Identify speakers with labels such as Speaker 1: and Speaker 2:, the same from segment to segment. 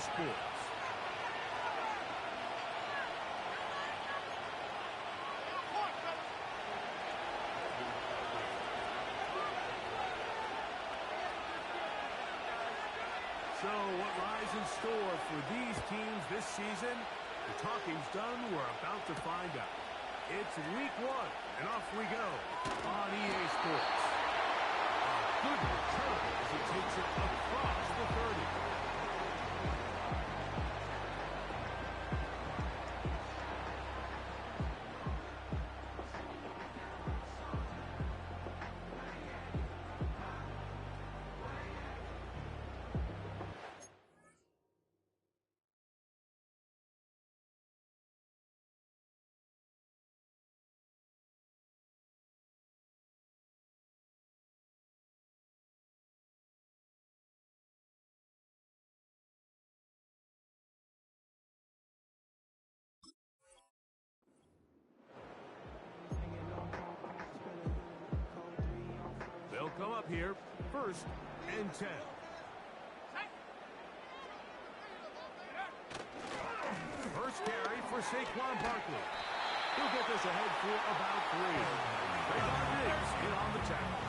Speaker 1: Sports. So what lies in store for these teams this season? The talking's done. We're about to find out. It's week 1, and off we go on EA Sports. A good return as it takes it across the 30. They'll come up here, 1st and 10. First carry for Saquon Barkley. He'll get this ahead for about 3. Trayvon Diggs in on the tackle.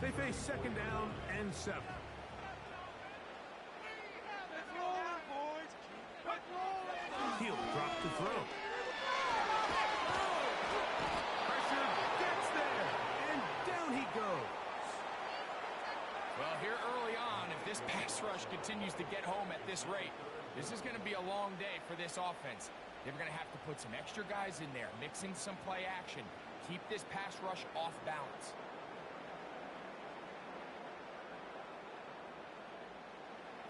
Speaker 1: They face 2nd down and 7. He'll drop to throw. Pressure gets there, and down he goes.
Speaker 2: Well, here early on, if this pass rush continues to get home at this rate, this is going to be a long day for this offense. They're going to have to put some extra guys in there, mix in some play action, keep this pass rush off balance.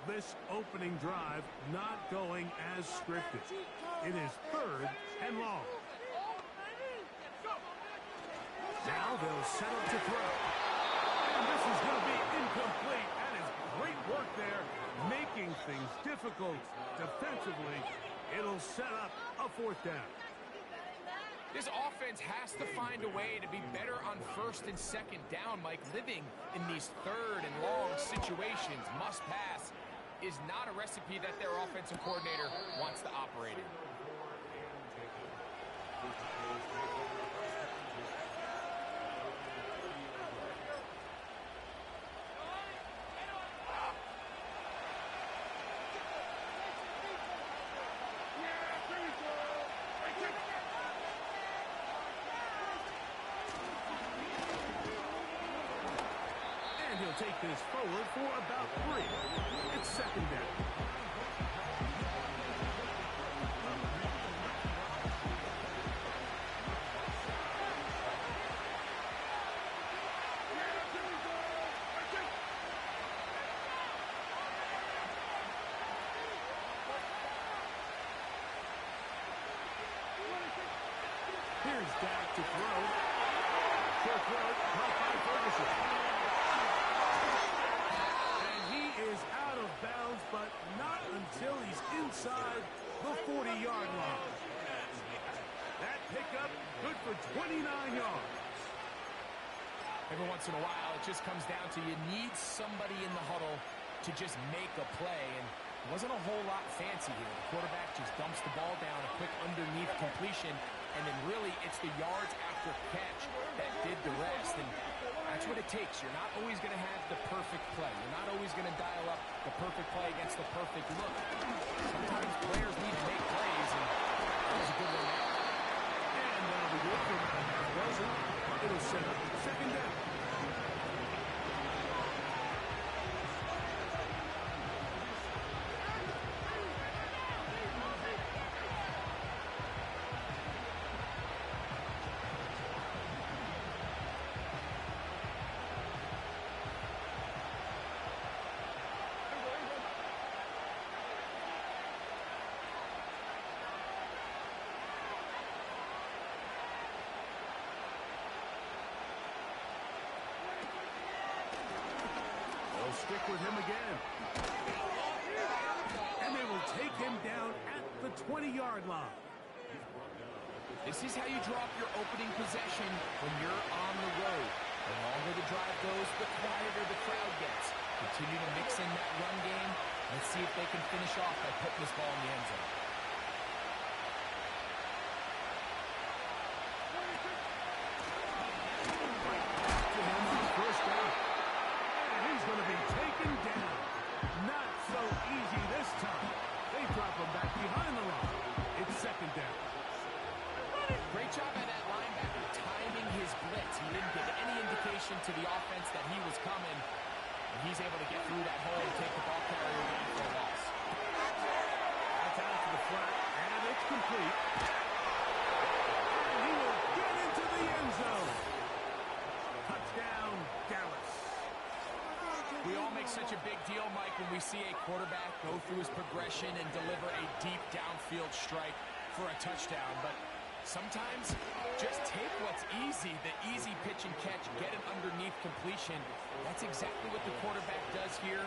Speaker 1: This opening drive not going as scripted. It is 3rd and long. Now they'll set up to throw. And this is going to be incomplete. That is great work there, making things difficult defensively. It'll set up a 4th down.
Speaker 2: This offense has to find a way to be better on 1st and 2nd down, Mike. Living in these 3rd and long situations, must pass, is not a recipe that their offensive coordinator wants to operate in.
Speaker 1: And he'll take this forward for about 3. It's 2nd down. Here's Dak to throw. Short throw, caught by Ferguson. And he is out of bounds, but not until he's inside the 40-yard line. That pickup good for 29 yards.
Speaker 2: Every once in a while, it just comes down to you need somebody in the huddle to just make a play, and it wasn't a whole lot fancy here. The quarterback just dumps the ball down, a quick underneath completion, and then really it's the yards after catch that did the rest, and that's what it takes. You're not always going to have the perfect play. You're not always going to dial up the perfect play against the perfect look. Sometimes players need to make plays, and that was a good one there.
Speaker 1: And that'll be good for Wilson. It'll set up 2nd down. Stick with him again. And they will take him down at the 20-yard line.
Speaker 2: This is how you drop your opening possession when you're finish off by putting this ball in the end zone.
Speaker 1: To him on first down. And he's going to be taken down. Not so easy this time. They drop him back behind the line. It's second down.
Speaker 2: Great job by that linebacker timing his blitz. He didn't give any indication to the offense that he was coming. And he's able to get through that hole and take the ball carrier down for a loss.
Speaker 1: That's out to the flat, and it's complete. And he will get into the end zone. Touchdown, Dallas.
Speaker 2: We all make such a big deal, Mike, when we see a quarterback go through his progression and deliver a deep downfield strike for a touchdown. But sometimes just take what's easy, the easy pitch and catch, get an underneath completion. That's exactly what the quarterback does here.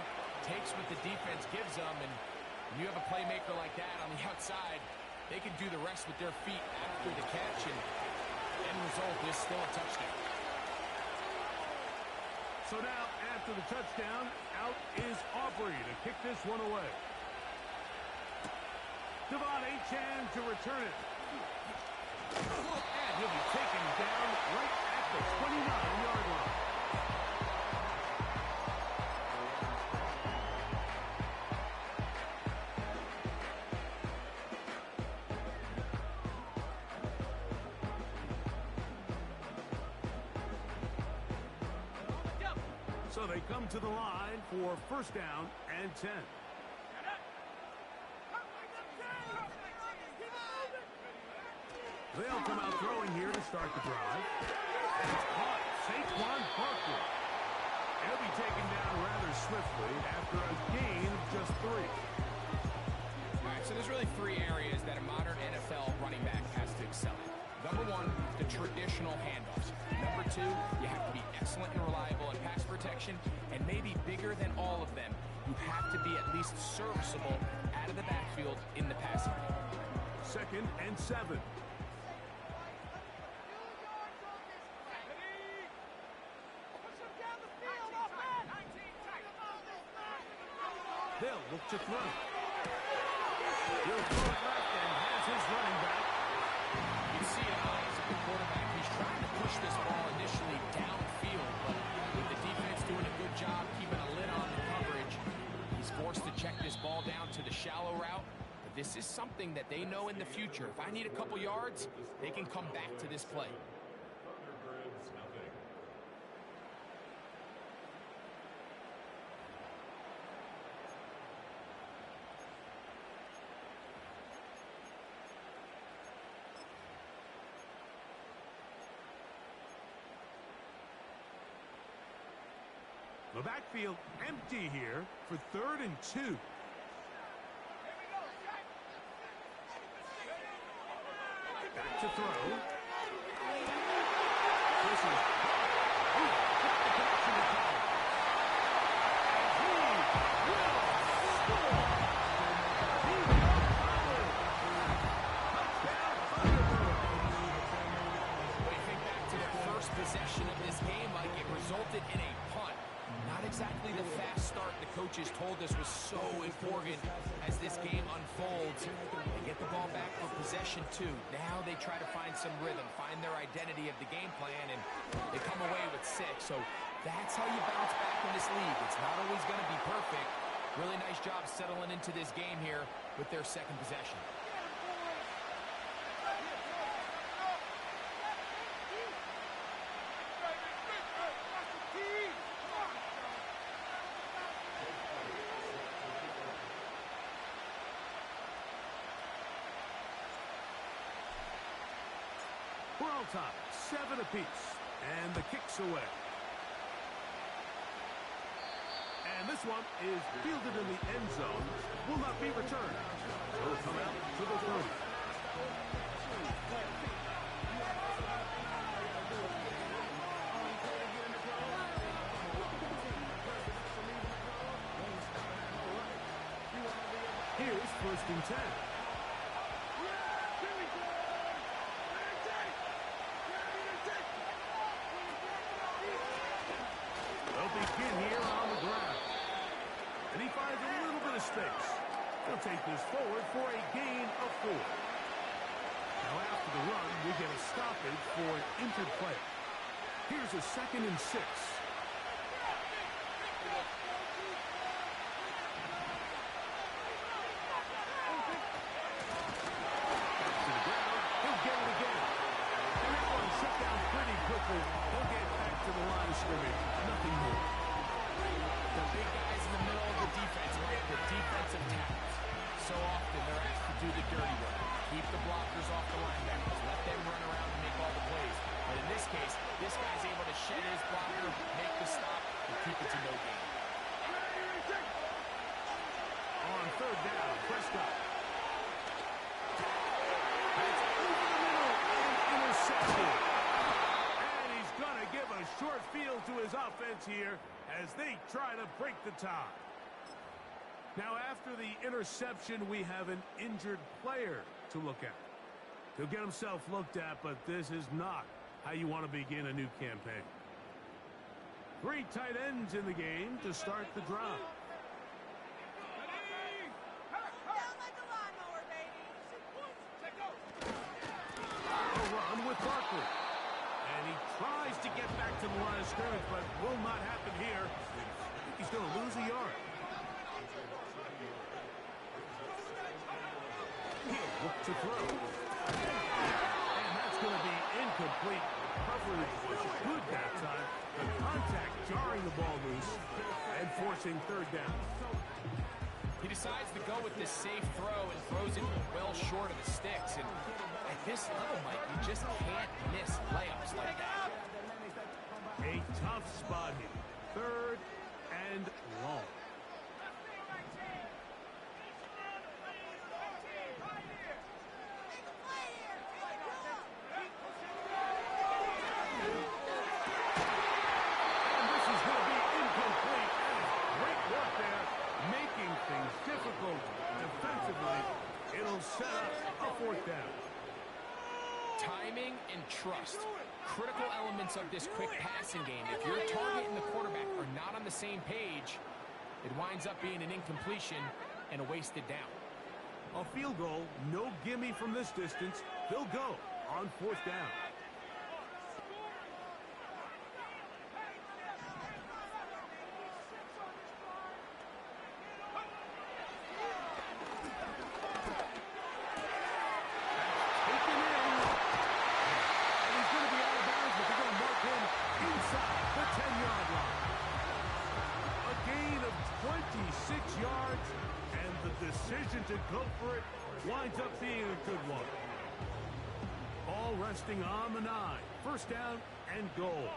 Speaker 2: Takes what the defense gives them, and when you have a playmaker like that on the outside, they can do the rest with their feet after the catch, and the end result is still a touchdown.
Speaker 1: So now, after the touchdown, out is Aubrey to kick this one away. Devon Achane to return it. And he'll be taken down right at the 29-yard line. So they come to the line for first down and 10. They'll come out throwing here to start the drive. And it's caught. Saquon Barkley. He'll be taken down rather swiftly after a gain of just 3.
Speaker 2: All right, so there's really 3 areas that a modern NFL running back has to excel in. Number 1, the traditional handoffs. Number 2, you have to be excellent and reliable in pass protection. And maybe bigger than all of them, you have to be at least serviceable out of the backfield in the passing game.
Speaker 1: Second and 7. They'll look to throw. He'll throw it left and has his running back.
Speaker 2: You can see it in the eyes of the quarterback. He's trying to push this ball initially downfield, but with the defense doing a good job keeping a lid on the coverage, he's forced to check this ball down to the shallow route. But this is something that they know in the future. If I need a couple yards, they can come back to this play.
Speaker 1: The backfield empty here for third and 2. Back to throw. This is
Speaker 2: possession of this game, like it resulted in a punt. Not exactly the fast start the coaches told us was so important as this game unfolds. They get the ball back for possession 2. Now they try to find some rhythm, find their identity of the game plan, and they come away with 6. So that's how you bounce back in this league. It's not always going to be perfect. Really nice job settling into this game here with their second possession.
Speaker 1: We're all tied, 7 apiece, and the kick's away. And this one is fielded in the end zone, will not be returned. So it'll come out to the 30. Here's first and 10. They'll begin here on the ground. And he finds a little bit of space. take this forward for a gain of 4. Now after the run, we get a stoppage for an injured player. Here's a 2nd and 6. He'll get back to the line of scrimmage. Nothing more.
Speaker 2: The big guys in the middle of the defense, Mike, the defensive tackles. So often they're asked to do the dirty work. Keep the blockers off the linebackers. Let them run around and make all the plays. But in this case, this guy's able to shed his blocker, make the stop, and keep it to no gain.
Speaker 1: On 3rd down, Prescott. That's over the middle and intercepted. Give a short field to his offense here as they try to break the tie. Now after the interception, we have an injured player to look at. He'll get himself looked at, but this is not how you want to begin a new campaign. 3 tight ends in the game to start the drive. A run with Barkley. And he tries to get back to the line of scrimmage, but will not happen here. He's going to lose a yard. He'll look to throw. And that's going to be incomplete. Coverage was good that time. The contact jarring the ball loose and forcing 3rd down.
Speaker 2: He decides to go with this safe throw and throws it well short of the sticks. And at this level, Mike, you just can't miss layups like that.
Speaker 1: A tough spot here. 3rd and long. And this is going to be incomplete. Great work there, making things difficult defensively. It'll set up a 4th down.
Speaker 2: Timing and trust. Critical elements of this quick passing game. If your target and the quarterback are not on the same page, it winds up being an incompletion and a wasted down.
Speaker 1: A field goal, no gimme from this distance. They'll go on 4th down. Decision to go for it winds up being a good one. All resting on the 9. 1st down and goal.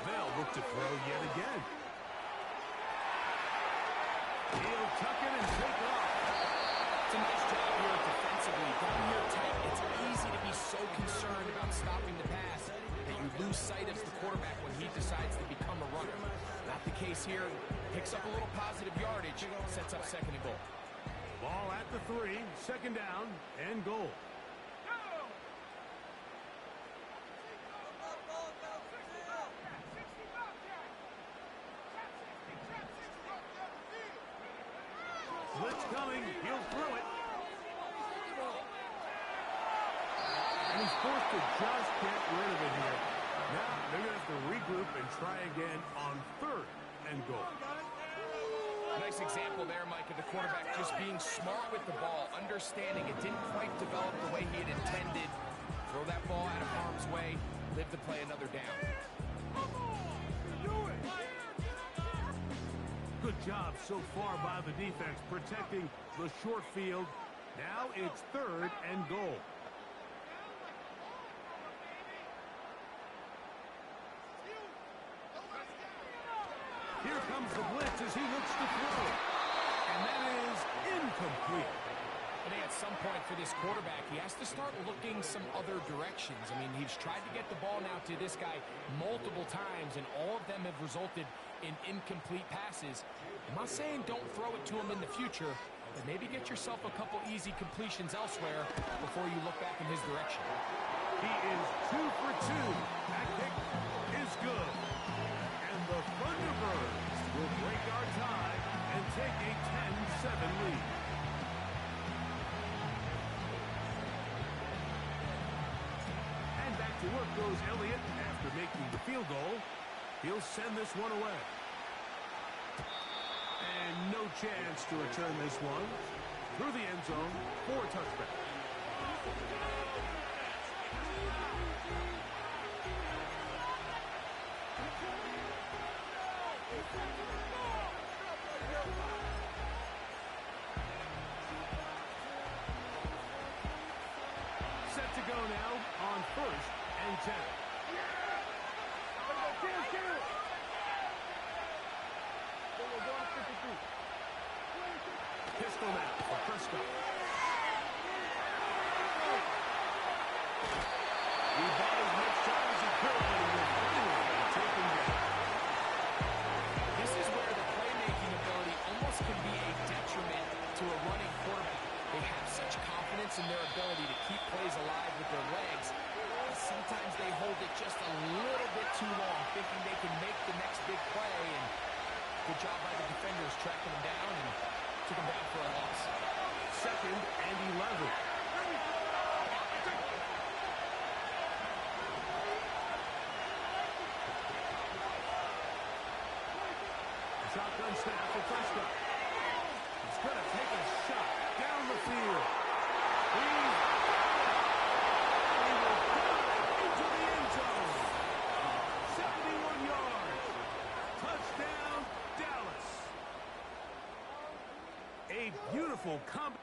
Speaker 1: They'll look to throw yet again. He'll tuck it and take off.
Speaker 2: It's a nice job here defensively. Down here tight, it's easy to be so concerned about stopping the pass that you lose sight of the quarterback when he decides to become a runner. Not the case here. Picks up a little positive yardage, sets up 2nd and goal.
Speaker 1: Ball at the 3, 2nd down and goal. Blitz coming, he'll throw it. And he's forced to just get rid of it here. Now they're going to have to regroup and try again on 3rd and goal.
Speaker 2: Nice example there, Mike, of the quarterback just being smart with the ball, understanding it didn't quite develop the way he had intended. Throw that ball out of harm's way, live to play another down.
Speaker 1: Good job so far by the defense protecting the short field. Now it's 3rd and goal. Here comes the blitz as he looks to throw. And that is incomplete.
Speaker 2: I think at some point for this quarterback, he has to start looking some other directions. I mean, he's tried to get the ball now to this guy multiple times, and all of them have resulted in incomplete passes. I'm not saying don't throw it to him in the future, but maybe get yourself a couple easy completions elsewhere before you look back in his direction.
Speaker 1: He is 2 for 2. That kick is good. And the Thunderbirds will break our tie and take a 10-7 lead. And back to work goes Elliott after making the field goal. He'll send this one away. And no chance to return this one through the end zone for a touchback. Set to go now on 1st and 10. Pistol now for Prescott. He bought as much time as he could, and he will finally take him down.
Speaker 2: This is where the playmaking ability almost can be a detriment to a running quarterback. They have such confidence in their ability to keep plays alive with their legs. Sometimes they hold it just a little bit too long, thinking they can make the next big play. And good job by the defenders tracking him down and took him down for a loss.
Speaker 1: 2nd and 11. Shotgun snap for Prescott. He's going to take a shot down the field. He will dive into the end zone. 71 yards. Touchdown, Dallas. A beautiful combination.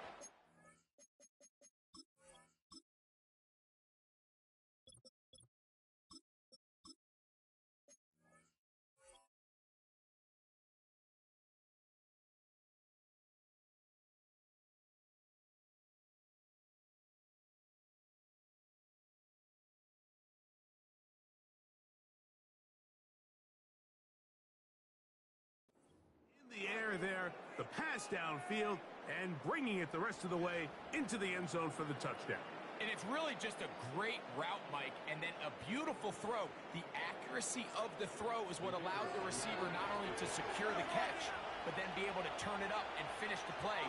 Speaker 1: The air there, the pass downfield, and bringing it the rest of the way into the end zone for the touchdown.
Speaker 2: And it's really just a great route, Mike, and then a beautiful throw. The accuracy of the throw is what allowed the receiver not only to secure the catch, but then be able to turn it up and finish the play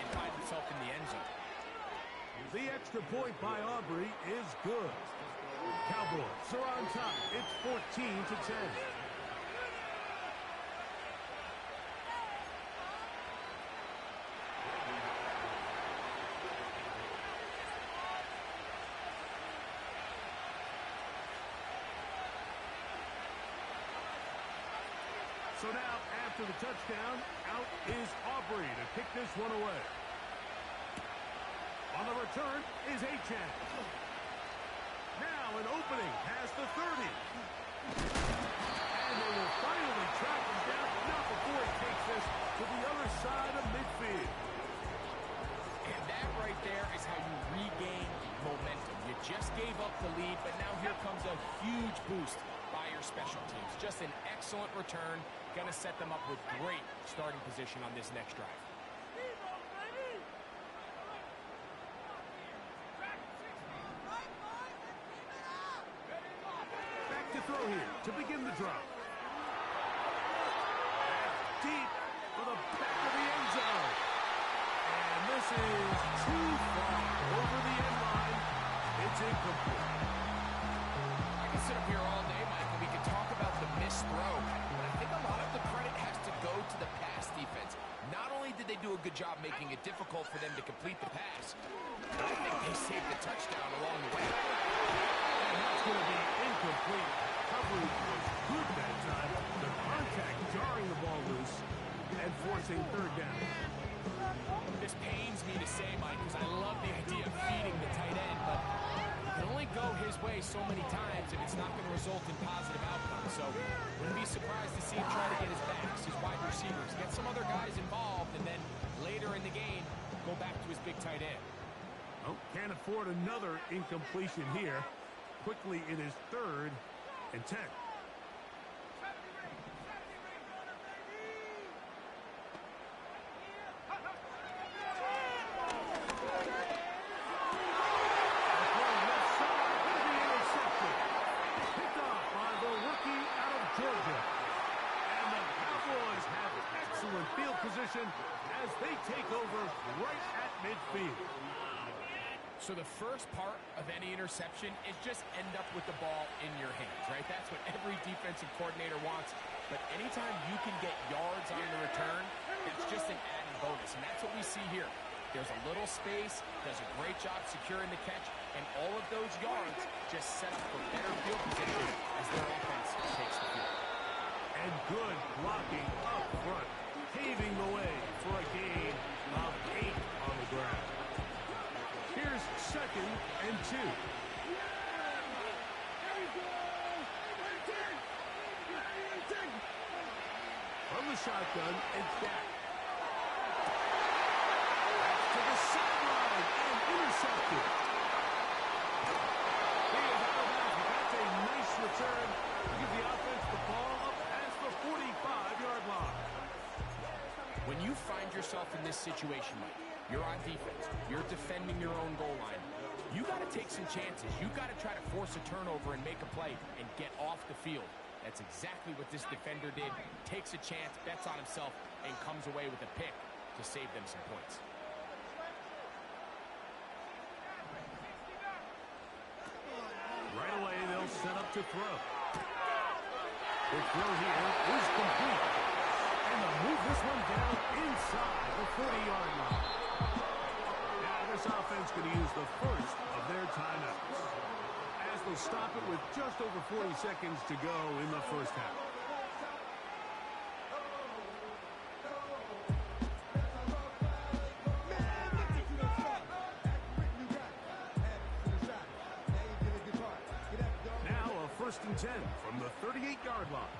Speaker 2: and find himself in the end zone.
Speaker 1: The extra point by Aubrey is good. Cowboys are on top. It's 14-10. So now, after the touchdown, out is Aubrey to kick this one away. On the return is Achane. Now an opening past the 30. And they will finally track him down, not before he takes this to the other side of midfield.
Speaker 2: And that right there is how you regain momentum. You just gave up the lead, but now here comes a huge boost by your special teams. Just an excellent return. Going to set them up with great starting position on this next drive.
Speaker 1: Back to throw here to begin the drive. Deep for the back of the end zone. And this is too far over the end line. It's incomplete.
Speaker 2: I can sit up here all day, Mike, and we can talk about the missed throw. But I think a lot of the credit has to go to the pass defense. Not only did they do a good job making it difficult for them to complete the pass, but I think they saved the touchdown along the way.
Speaker 1: And that's going to be incomplete. Coverage was good that time. The contact jarring the ball loose and forcing third down.
Speaker 2: This pains me to say, Mike, because I love the idea of feeding the tight end, but it can only go his way so many times if it's not going to result in positive outcomes. So wouldn't be surprised to see him try to get his backs, his wide receivers, get some other guys involved, and then later in the game, go back to his big tight end.
Speaker 1: Oh, can't afford another incompletion here. Quickly it is 3rd and 10. excellent field position as they take over right at midfield.
Speaker 2: So the first part of any interception is just end up with the ball in your hands, right? That's what every defensive coordinator wants. But anytime you can get yards on the return, that's just an added bonus. And that's what we see here. There's a little space, does a great job securing the catch, and all of those yards just set up for better field position as their offense takes the field.
Speaker 1: And good blocking up front, paving the way for a gain of 8 on the ground. Here's 2nd and 2. From the shotgun, it's Dak. That's to the sideline and intercepted. He is out of bounds, but that's a nice return to give the offense the ball up past the 45-yard line.
Speaker 2: When you find yourself in this situation, Mike, you're on defense, you're defending your own goal line, you got to take some chances. You got to try to force a turnover and make a play and get off the field. That's exactly what this defender did. Takes a chance, bets on himself, and comes away with a pick to save them some points.
Speaker 1: Right away, they'll set up to throw. The throw here is complete. And they'll move this one down inside the 40-yard line. Now this offense going to use the first of their timeouts, as they'll stop it with just over 40 seconds to go in the first half. Now a 1st and 10 from the 38-yard line.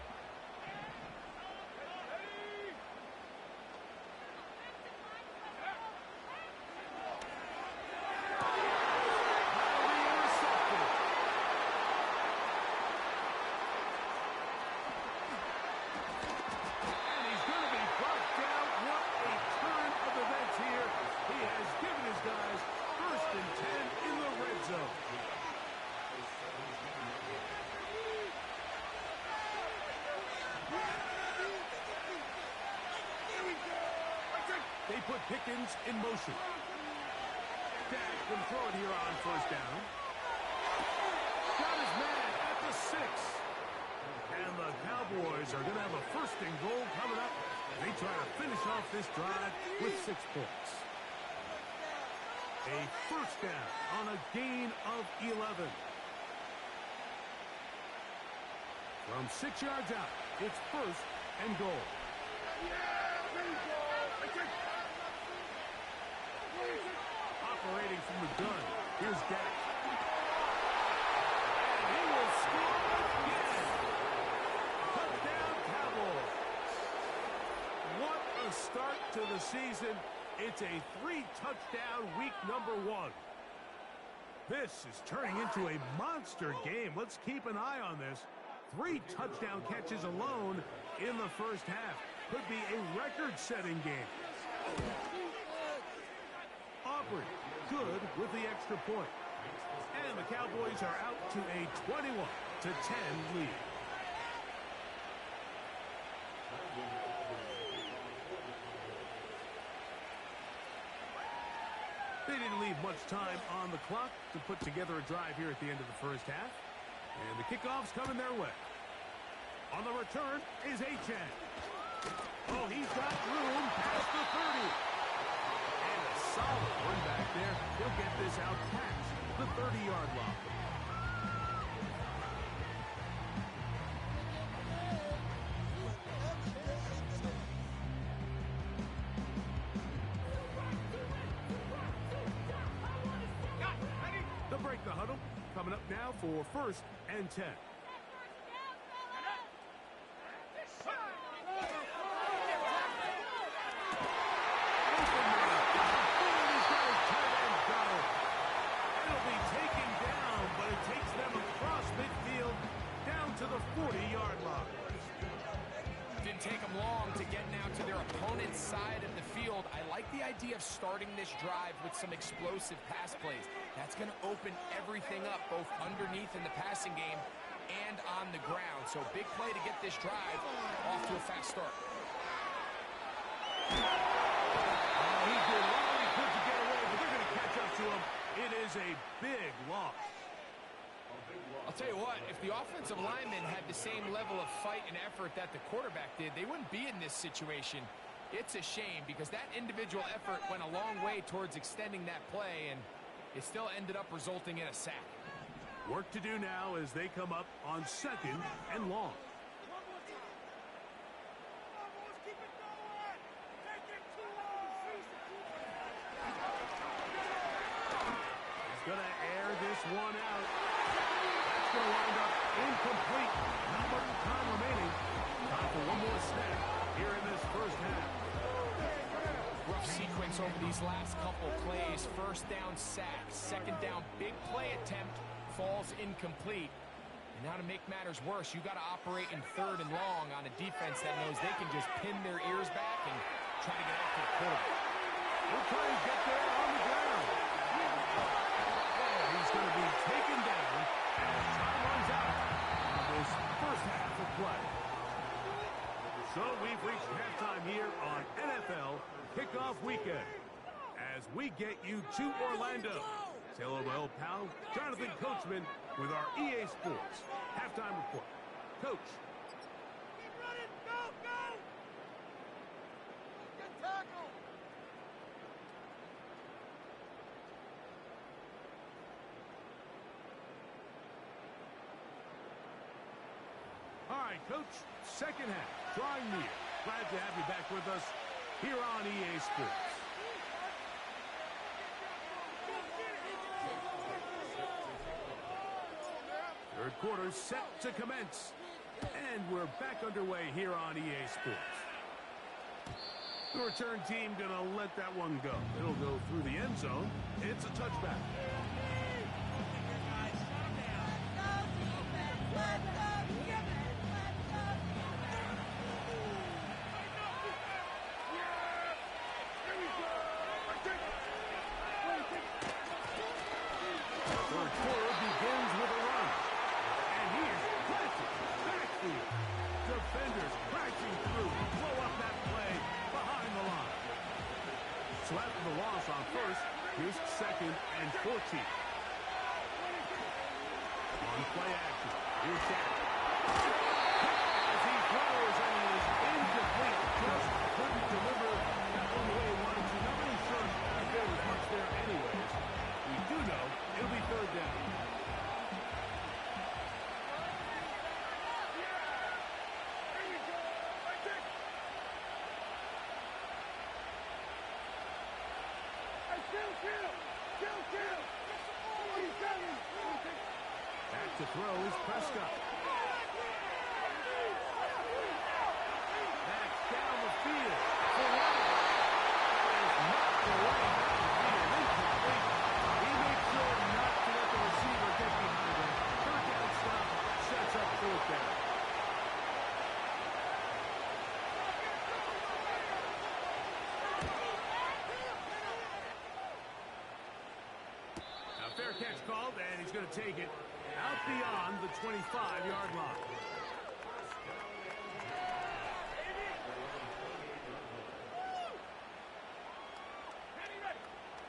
Speaker 1: They put Pickens in motion. Dak can throw it here on 1st down. Got his man at the 6. And the Cowboys are going to have a 1st and goal coming up. They try to finish off this drive with 6 points. A 1st down on a gain of 11. From 6 yards out, it's 1st and goal. Operating from the gun, here's Dak. And he will score again. Touchdown, Cowboys. What a start to the season. It's a 3-touchdown week number 1. This is turning into a monster game. Let's keep an eye on this. 3 touchdown catches alone in the first half. Could be a record-setting game. Aubrey, good with the extra point. And the Cowboys are out to a 21-10 lead. They didn't leave much time on the clock to put together a drive here at the end of the first half. And the kickoff's coming their way. On the return is Achane. Oh, he's got room past the 30. And a solid run back there. He'll get this out past the 30-yard line. They'll break the huddle. Coming up now for 1st and 10.
Speaker 2: Of starting this drive with some explosive pass plays. That's going to open everything up, both underneath in the passing game and on the ground. So big play to get this drive off to a fast start. the offensive linemen had the same level of fight and effort that the quarterback did, they wouldn't be in this situation. It's a shame because that individual effort went a long way towards extending that play, and it still ended up resulting in a sack.
Speaker 1: Work to do now as they come up on 2nd and long. He's going to air this one out. That's going to wind up incomplete. Not much time remaining. Time for one more snap here in this first half.
Speaker 2: Rough sequence over these last couple plays. First down sack, second down big play attempt, falls incomplete. And now to make matters worse, you got to operate in 3rd and long on a defense that knows they can just pin their ears back and try to get after the quarterback.
Speaker 1: We'll try and get there on the ground. And he's going to be taken down as time runs out on this first half of play. So we've reached halftime here on NFL Kickoff Weekend as we get you to Orlando. Say hello to my old pal, Jonathan Coachman, with our EA Sports halftime report. Coach.
Speaker 3: Keep running. Go, go. Get tackled.
Speaker 1: All right, Coach, second half, drawing near. Glad to have you back with us here on EA Sports. Third quarter set to commence. And we're back underway here on EA Sports. The return team going to let that one go. It'll go through the end zone. It's a touchback. Third quarter begins with a run. And he is planted backfield. Defenders crashing through. Blow up that play behind the line. So after the loss on first, here's 2nd and 14. On play action. Here's Shaq. As he throws and it is incomplete. Just couldn't deliver that one the way he wanted to. Not really sure if there was much there anyways. We do know it'll be 3rd down. Back to throw is Prescott. That's down the field. For one. That is knocked away. Incomplete. He makes sure not to let the receiver get behind him. 3rd down stop sets up 4th down. Now fair catch called, and he's going to take it out beyond the 25-yard line.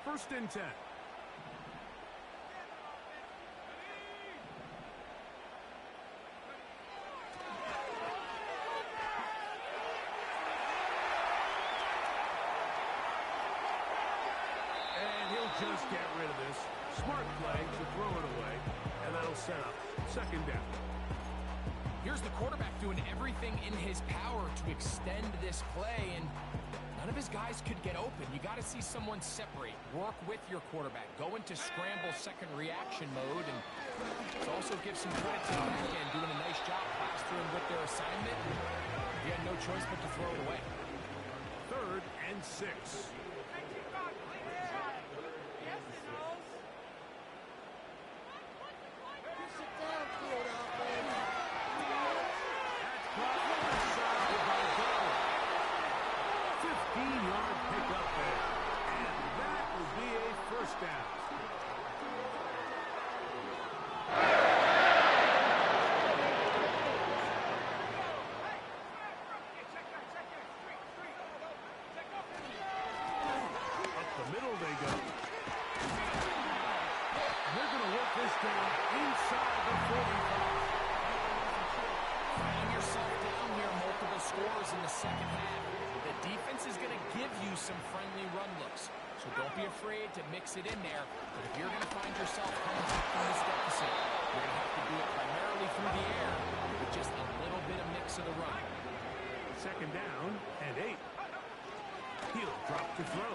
Speaker 1: First and 10. And he'll just get rid of this. Smart play to throw it away, and that'll set up 2nd down.
Speaker 2: Here's the quarterback doing everything in his power to extend this play, and none of his guys could get open. You got to see someone separate, work with your quarterback, go into scramble second reaction mode, and also give some credit to the back end doing a nice job plastering with their assignment. He had no choice but to throw it away.
Speaker 1: 3rd and 6. This down inside the 45.
Speaker 2: give you some friendly run looks. So don't be afraid to mix it in there. But if you're going to find yourself coming back from this deficit, you're going to have to do it primarily through the air with just a little bit of mix of the run.
Speaker 1: Second down and 8. He'll drop to throw.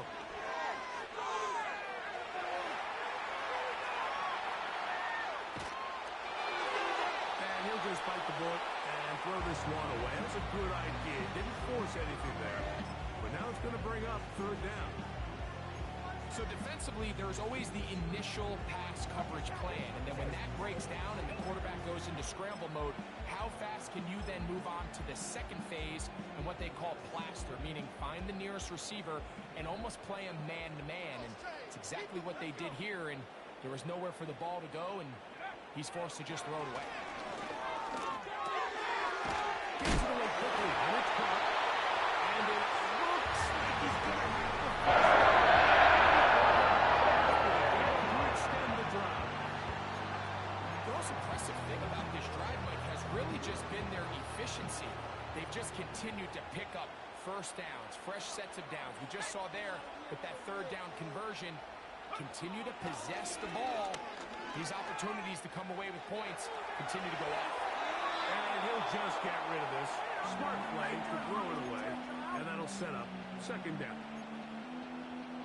Speaker 1: And he'll just bite the bullet and throw this one away. That's a good idea. Didn't force anything there. But now it's going to bring up third down.
Speaker 2: So defensively, there's always the initial pass coverage plan. And then when that breaks down and the quarterback goes into scramble mode, how fast can you then move on to the second phase and what they call plaster, meaning find the nearest receiver and almost play him man-to-man. And it's exactly what they did here, and there was nowhere for the ball to go, and he's forced to just throw it away.
Speaker 1: Gets it away quickly, and it's caught. And it looks like he's going to have the first to extend the drive.
Speaker 2: The most impressive thing about this drive, Mike, has really just been their efficiency. They've just continued to pick up first downs, fresh sets of downs. We just saw there with that third down conversion, continue to possess the ball. These opportunities to come away with points continue to go up.
Speaker 1: And he'll just get rid of this. Smart play to throw it away, and that'll set up second down.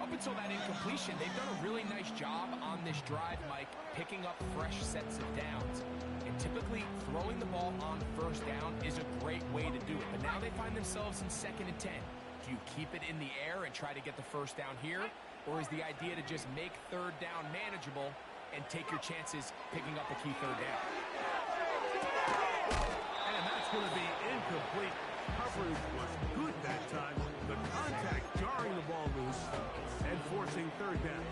Speaker 2: Up until that incompletion, they've done a really nice job on this drive, Mike, picking up fresh sets of downs. And typically, throwing the ball on first down is a great way to do it. But now they find themselves in 2nd and 10. Do you keep it in the air and try to get the first down here? Or is the idea to just make third down manageable and take your chances picking up a key third down?
Speaker 1: And that's going to be incomplete. Coverage was good that time. The contact jarring the ball loose and forcing third down.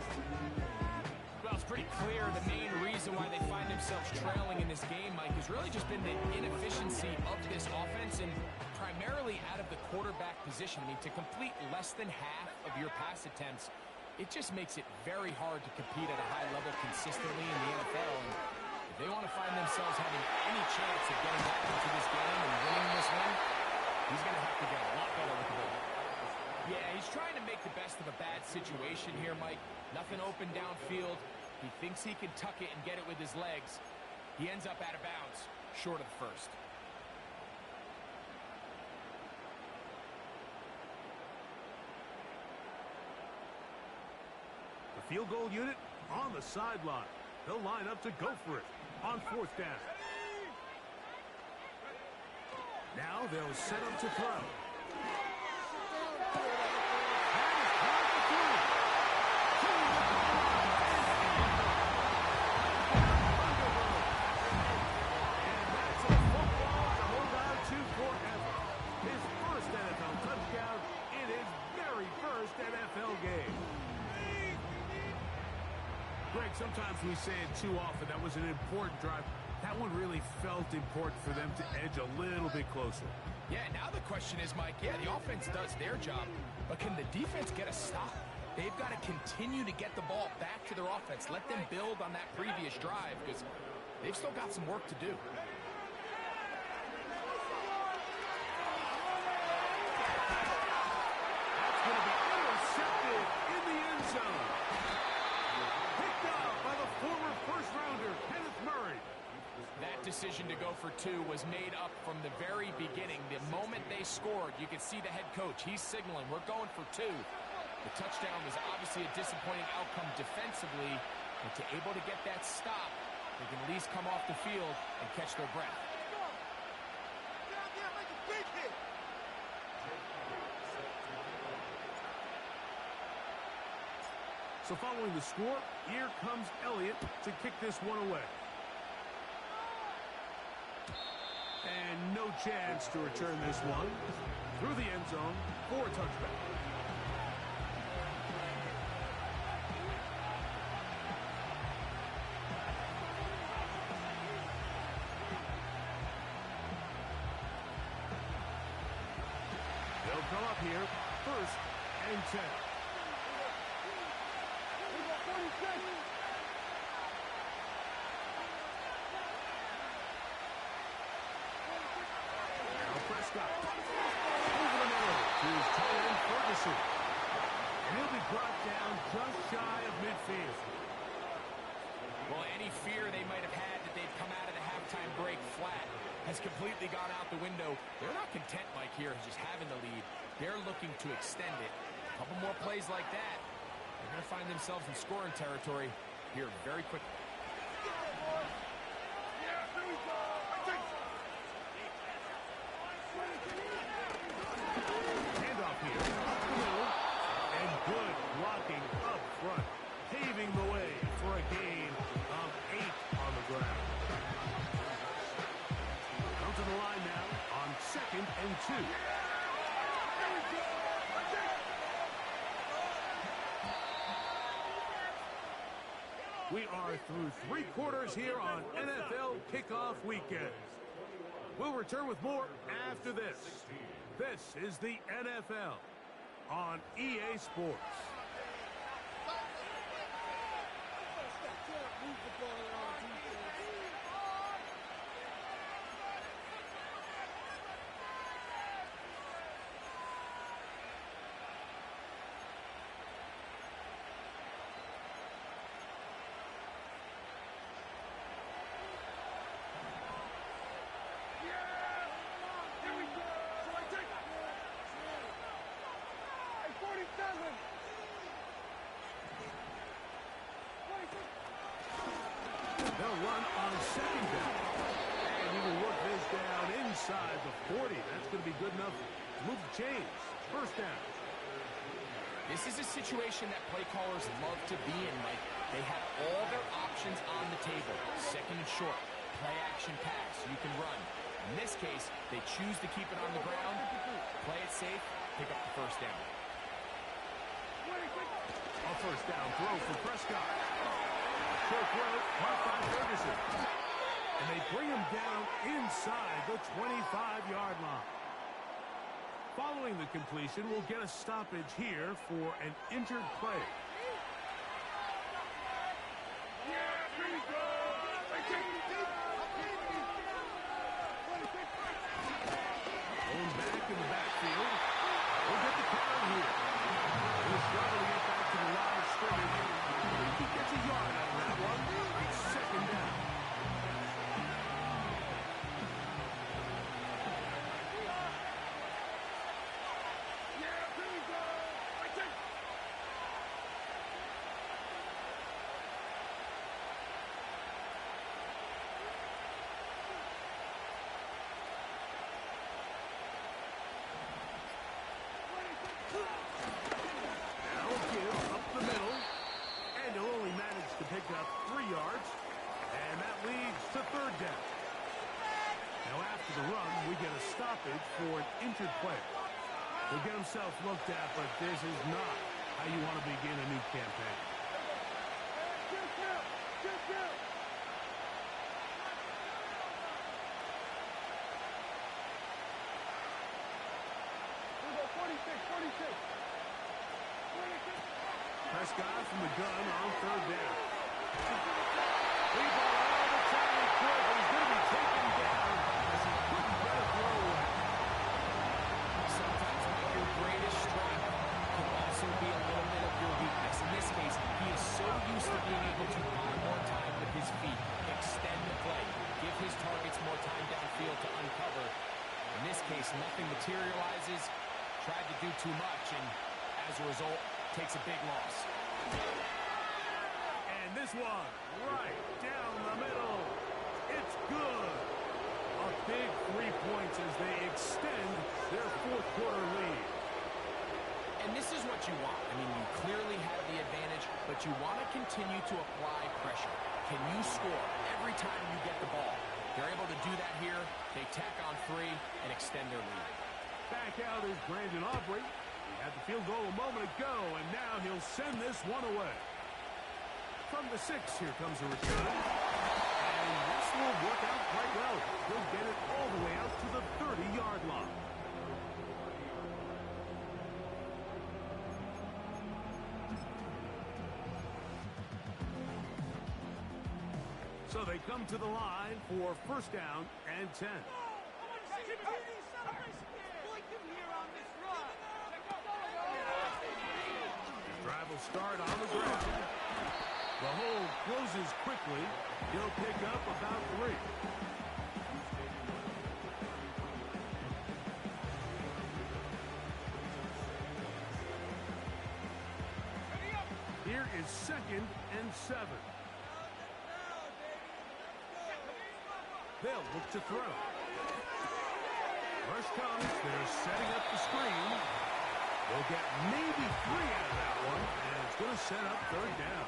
Speaker 2: Well, it's pretty clear the main reason why they find themselves trailing in this game, Mike, has really just been the inefficiency of this offense and primarily out of the quarterback position. I mean, to complete less than half of your pass attempts, it just makes it very hard to compete at a high level consistently in the NFL. And if they want to find themselves having any chance of getting back into this game and winning this one, he's going to have to get a lot better with the ball. Yeah, he's trying to make the best of a bad situation here, Mike. Nothing open downfield. He thinks he can tuck it and get it with his legs. He ends up out of bounds, short of the first.
Speaker 1: The field goal unit on the sideline. They'll line up to go for it on fourth down. Now they'll set up to throw. Sometimes we say it too often. That was an important drive. That one really felt important for them to edge a little bit closer.
Speaker 2: Yeah, now the question is, Mike, yeah, the offense does their job, but can the defense get a stop? They've got to continue to get the ball back to their offense. Let them build on that previous drive because they've still got some work to do.
Speaker 1: That's going to be intercepted in the end zone. Picked up by the former first-rounder, Kenneth Murray.
Speaker 2: That decision to go for 2 was made up from the very beginning. The moment they scored, you could see the head coach. He's signaling, we're going for 2. The touchdown was obviously a disappointing outcome defensively, but to able to get that stop, they can at least come off the field and catch their breath.
Speaker 1: So following the score, here comes Elliott to kick this one away. And no chance to return this one through the end zone for a touchback. They'll come up here, 1st and 10. Prescott. Over the middle to his tight end, Ferguson.
Speaker 2: completely gone out the window. They're not content, Mike, here, just having the lead. They're looking to extend it. A couple more plays like that. They're going to find themselves in scoring territory here very quickly.
Speaker 1: Handoff here. And good blocking up front, paving the way for a gain of 8 on the ground. Come to the line now on 2nd and 2. We are through 3 quarters here on NFL Kickoff Weekend. We'll return with more after this. This is the NFL on EA Sports. They'll run on 2nd down. And he will work this down inside the 40. That's going to be good enough to move the chains. 1st down.
Speaker 2: This is a situation that play callers love to be in, Mike. They have all their options on the table. 2nd and short, play action pass, you can run. In this case, they choose to keep it on the ground, play it safe, pick up the 1st down.
Speaker 1: A 1st down throw for Prescott. Short throw, caught by Ferguson. And they bring him down inside the 25-yard line. Following the completion, we'll get a stoppage here for an injured player. Going back in the backfield. We'll get the count here. He'll struggle to get back to the line of scrimmage. He gets a yard out of that one. It's 2nd down. Now give up the middle. And he'll only manage to pick up 3 yards. And that leads to 3rd down. Now after the run, we get a stoppage for an injured player. He'll get himself looked at, but this is not how you want to begin a new campaign. Prescott from the gun on 3rd down. He ball all the time he could, but he's going to be taken down as he couldn't get a throw away.
Speaker 2: Sometimes your greatest strength can also be a little bit of your weakness. In this case, he is so used to being able to buy more time with his feet, extend the play, give his targets more time downfield to uncover. In this case, nothing materializes, tried to do too much, and as a result, takes a big loss.
Speaker 1: And this one, right down the middle. It's good. A big 3 points as they extend their 4th quarter lead.
Speaker 2: And this is what you want. I mean, you clearly have the advantage, but you want to continue to apply pressure. Can you score every time you get the ball? They're able to do that here. They tack on 3 and extend their lead.
Speaker 1: Back out is Brandon Aubrey. He had the field goal a moment ago, and now he'll send this one away. From the 6, here comes a return. And this will work out quite well. He'll get it all the way out to the 30-yard line. So they come to the line for 1st down and 10. Drive will start on the ground. The hole closes quickly. He'll pick up about 3. is 2nd and 7. They'll look to throw. Rush comes. They're setting up the screen. They'll get maybe 3 out of that one, and it's going to set up 3rd down.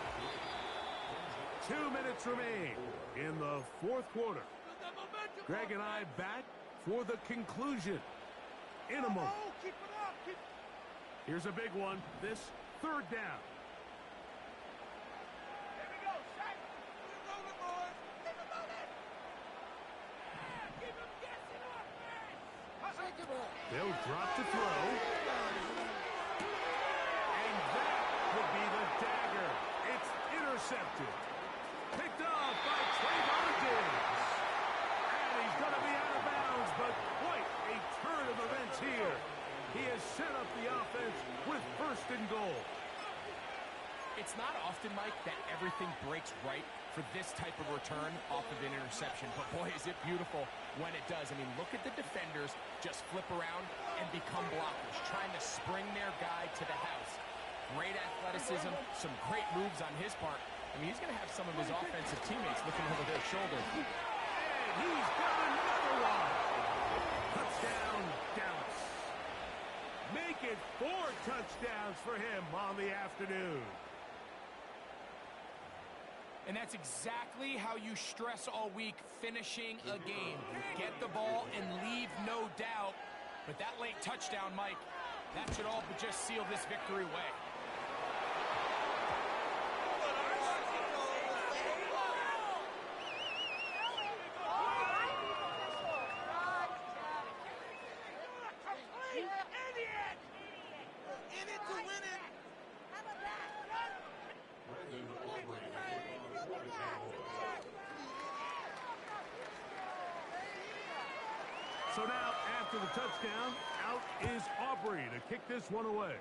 Speaker 1: 2 minutes remain in the 4th quarter. Greg and I back for the conclusion in a moment. Here's a big one. This 3rd down.
Speaker 3: Here we go, Shaq. We're rolling, boys. Keep it moving. Keep them guessing off, man.
Speaker 1: They'll drop to throw. And that would be the dagger. It's intercepted. Picked off by Trayvon Diggs. And he's going to be out of bounds, but quite a turn of events here. He has set up the offense with 1st and goal.
Speaker 2: It's not often, Mike, that everything breaks right for this type of return off of an interception. But, boy, is it beautiful when it does. I mean, look at the defenders just flip around and become blockers, trying to spring their guy to the house. Great athleticism, some great moves on his part. I mean, he's going to have some of his offensive teammates looking over their shoulder.
Speaker 1: And he's got another one. Touchdown, Dallas. Make it 4 touchdowns for him on the afternoon.
Speaker 2: And that's exactly how you stress all week, finishing a game. Get the ball and leave no doubt. But that late touchdown, Mike, that should all but just seal this victory away.
Speaker 1: So now, after the touchdown, out is Aubrey to kick this one away.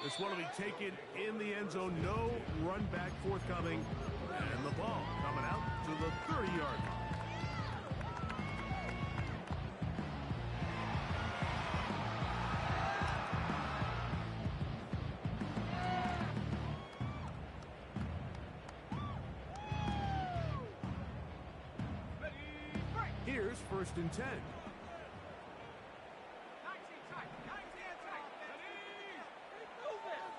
Speaker 1: This one will be taken in the end zone. No run back forthcoming. And the ball coming out to the 30-yard line. Here's 1st and 10.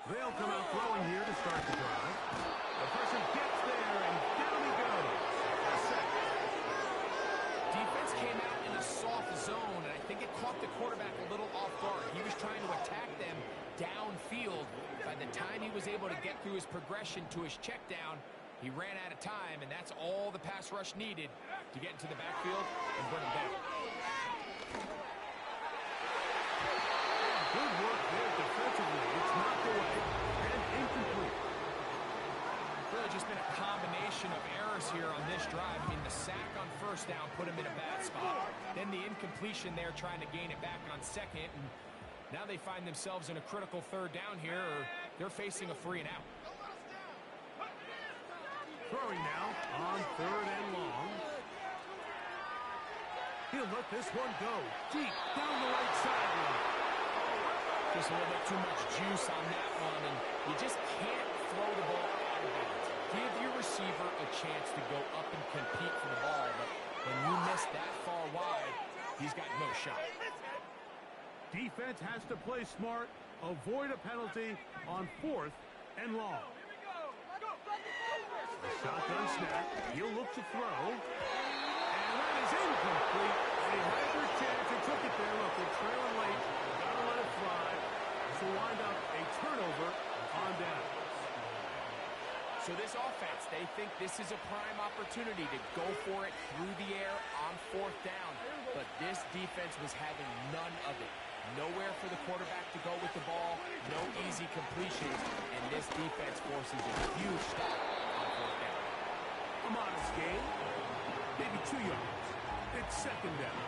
Speaker 1: They'll come out throwing here to start the drive. The person gets there, and down he goes. A sack.
Speaker 2: Defense came out in a soft zone, and I think it caught the quarterback a little off guard. He was trying to attack them downfield. By the time he was able to get through his progression to his check down, he ran out of time, and that's all the pass rush needed to get into the backfield and bring him down.
Speaker 1: Good work there defensively. It's knocked away and incomplete.
Speaker 2: Really just been a combination of errors here on this drive. I mean, the sack on 1st down put him in a bad spot. Then the incompletion there trying to gain it back on 2nd. And now they find themselves in a critical 3rd down here, or they're facing a 3 and out.
Speaker 1: Throwing now on 3rd and long. He'll let this one go deep down the right sideline.
Speaker 2: Just a little bit too much juice on that one, and you just can't throw the ball out of bounds. Give your receiver a chance to go up and compete for the ball, but when you miss that far wide, he's got no shot.
Speaker 1: Defense has to play smart, avoid a penalty on 4th and long. Shotgun snap. He'll look to throw. And that is incomplete. They had their chance. They took it there. Look, they're trailing late. Gotta let it fly. This will wind up a turnover on down.
Speaker 2: So this offense, they think this is a prime opportunity to go for it through the air on 4th down. But this defense was having none of it. Nowhere for the quarterback to go with the ball. No easy completions. And this defense forces a huge stop on 4th down.
Speaker 1: A modest gain. Maybe 2 yards. It's 2nd down.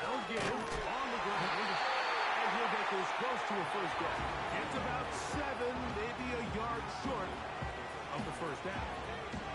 Speaker 1: They'll give on the ground. And he'll get this close to a 1st down. It's about 7, maybe a yard short of the first half.